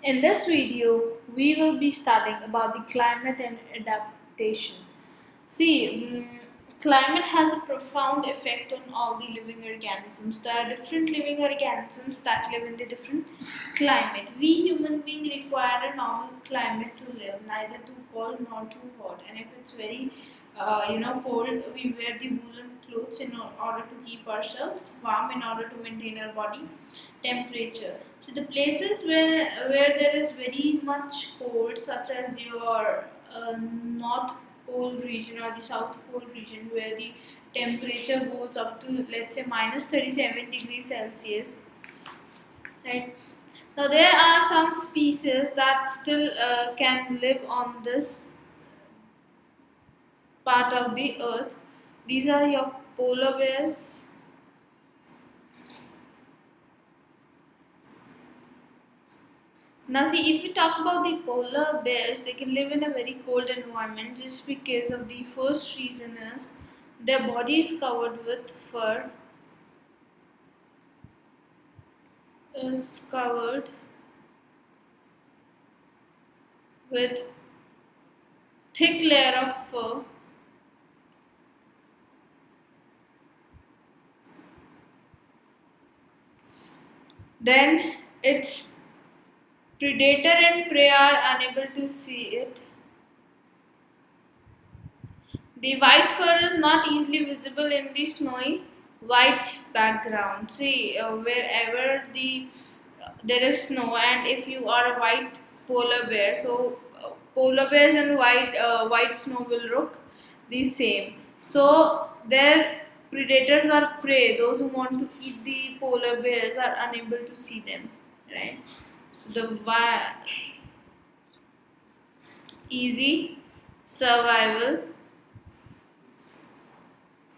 In this video, we will be studying about the climate and adaptation. See, climate has a profound effect on all the living organisms. There are different living organisms that live in the different climate. We human beings require a normal climate to live, neither too cold nor too hot. And if it's very, cold, we wear the woolen clothes in order to keep ourselves warm, in order to maintain our body temperature. So the places where there is very much cold, such as your north pole region or the south pole region, where the temperature goes up to, let's say, minus 37 degrees Celsius, right? Now there are some species that still can live on this part of the earth. These are your polar bears. Now, see, if we talk about the polar bears, they can live in a very cold environment just because of the first reason is their body is covered with fur, is covered with thick layer of fur. Then its predator and prey are unable to see it. The white fur is not easily visible in the snowy white background. See, wherever there is snow, and if you are a white polar bear, so polar bears and white snow will look the same. So their predators or prey, those who want to eat the polar bears, are unable to see them. Right. So easy survival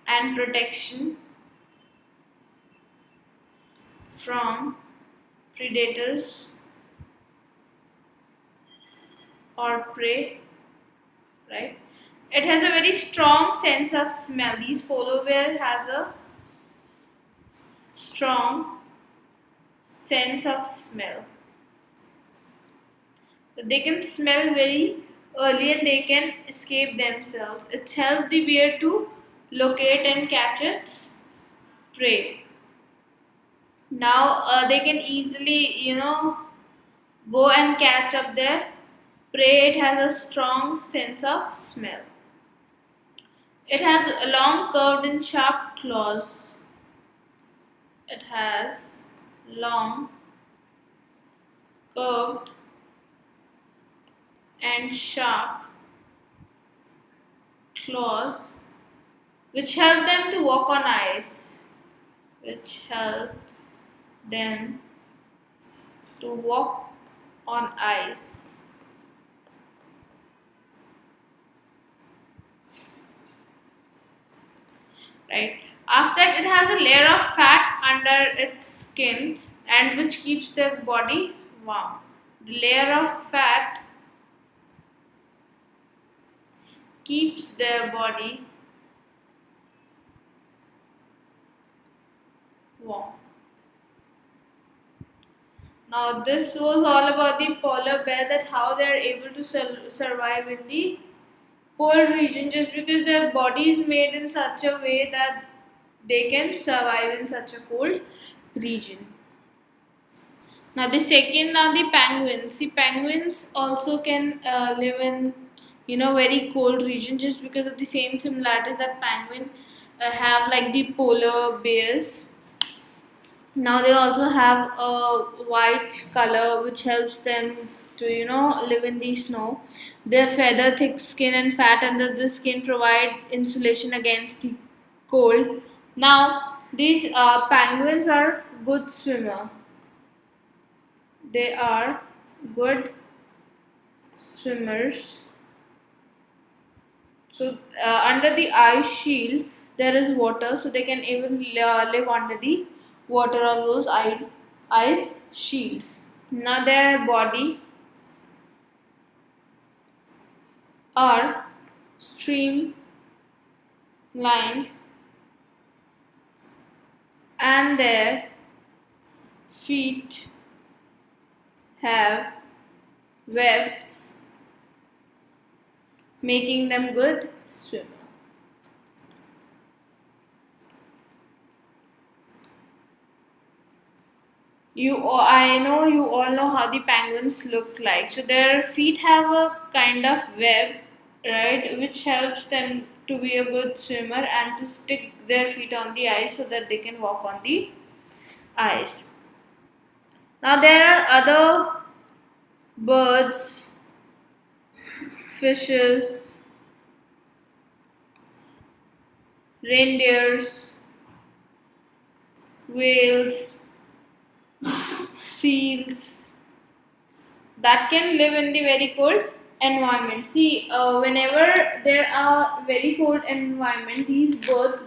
and protection from predators or prey, right? It has a very strong sense of smell. These polar bear has a strong sense of smell. They can smell very early and they can escape themselves. It helps the bear to locate and catch its prey. Now they can easily, go and catch up their prey. It has a strong sense of smell. It has long, curved, and sharp claws. It has long, curved, and sharp claws, which help them to walk on ice. Which helps them to walk on ice. Right. After that, it has a layer of fat under its skin, and which keeps their body warm. The layer of fat keeps their body warm. Now this was all about the polar bear, that how they are able to survive in the cold region, just because their body is made in such a way that they can survive in such a cold region. Now the second are the penguins. See, penguins also can live in very cold region, just because of the same similarities that penguin have like the polar bears. Now they also have a white color which helps them to live in the snow. Their feather, thick skin, and fat under the skin provide insulation against the cold. Now these penguins are good swimmer. They are good swimmers. So under the ice shield there is water, so they can even live under the water of those ice shields. Now their body are streamlined and their feet have webs, making them good swimmer. I know you all know how the penguins look like. So their feet have a kind of web, right, which helps them to be a good swimmer and to stick their feet on the ice so that they can walk on the ice. Now there are other birds, fishes, reindeers, whales, seals that can live in the very cold environment. See, whenever there are very cold environment, these birds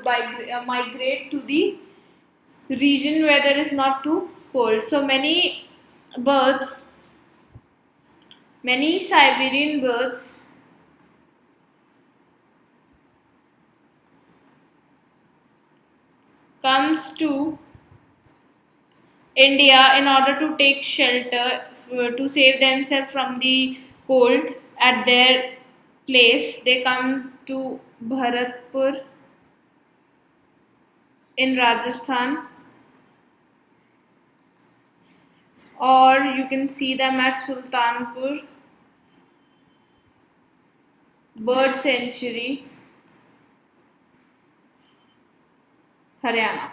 migrate to the region where there is not too cold. So birds, many Siberian birds comes to India in order to take shelter to save themselves from the cold at their place. They come to Bharatpur in Rajasthan, or you can see them at Sultanpur Bird Sanctuary, Haryana.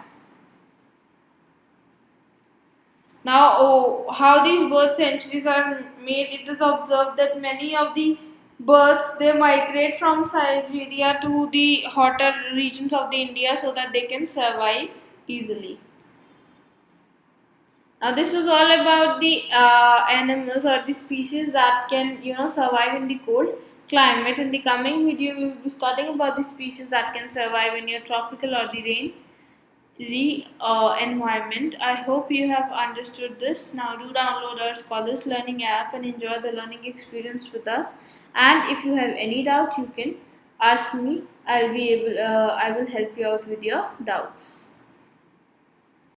Now, how these bird sanctuaries are made, it is observed that many of the birds they migrate from Siberia to the hotter regions of the India so that they can survive easily. Now, this was all about the animals or the species that can survive in the cold climate. In the coming video, we will be studying about the species that can survive in your tropical or the rain environment. I hope you have understood this. Now do download our Scholars Learning app and enjoy the learning experience with us. And if you have any doubt, you can ask me. I will help you out with your doubts.